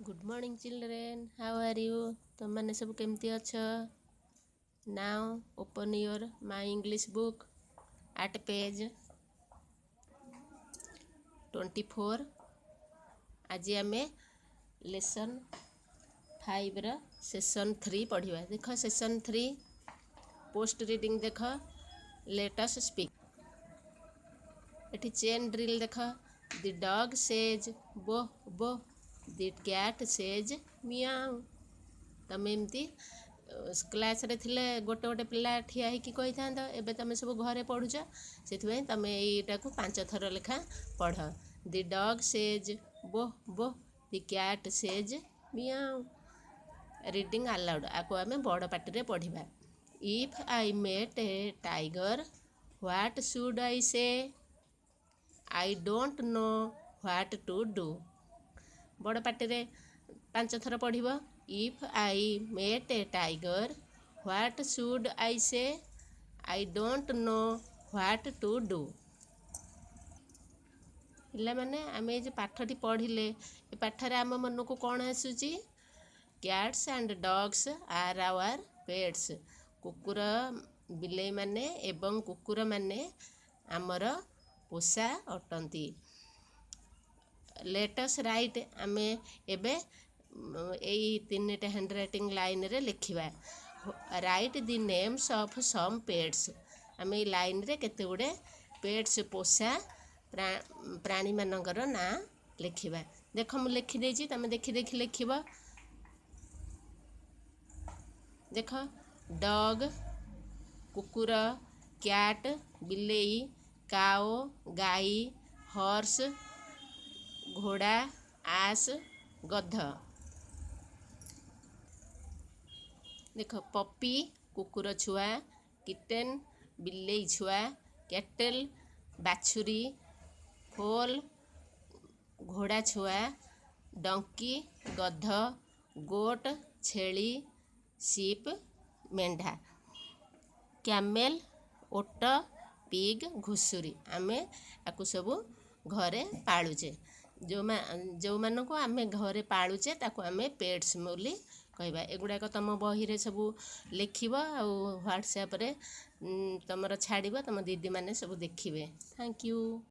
Good morning children, how are you? तुम मैंने सब केमती अच्छा? Now open your my English book at page 24. आज आम लेसन 5 रा सेशन 3 पढ़िबा। देख सेशन 3 पोस्ट रीडिंग देख लेट अस स्पीक। एठी चेन ड्रिल देख the dog says bow bow, the cat says मियाऊ। तुम एमती क्लास रे थिले गोटे गोटे पिला ठिया होइकी कहि थांदो, एबे तुम सब घरे पढुछ, सेथि तुम एटा को 5 थर लेखा पढ़। The dog says bow bow, the cat says meow. Reading aloud आको आमे बड़ पाटी रे पढ़िबा। If I met a tiger what should I say? I don't know what to do. बड़ पाटी रे 5 थर पढ़िबो। If I met a tiger what should I say? I don't know what to do. पिला माने आमे जे पाठटी पढ़िले ए पाठरे आम मन को कौन आसुची? Cats and dogs are our pets. कुकुर बिलेई माने एवं कुकुर माने आमर पोषा अटंती। लेट अस राइट आमे एबे एई 3टा हैंड राइटिंग लाइन रे लिखिबा। Write the names of some pets. आमे लाइन रे केते गुडे पेट्स पोषा प्राणी मानकर ना लिखिबा। देख मु लिखि देछि, तमे देखि देखि लिखिबो। देख डॉग कुकुर, कैट बिलेई, काओ गाई, हॉर्स घोड़ा, आस गध। देख पपी कुकुर छुआ, किटेन बिलेई छुआ, कैटल बाछुरी, फोल घोड़ा छुआ, डंकी गध, गोट छेली, सीप मेंढा, कैमेल ओट, पिग घुसुरी। आमे आकु सबू घरे पालुचे। जो मान को आमे घरे पालुचे ताको आमे पेट्स बोली कहबा। एगुड़ाक तुम बही रे सबू लिखिब आ व्हाट्सएप रे तुमर छाड़िब, तुम दीदी माने सब देखिबे। Thank you.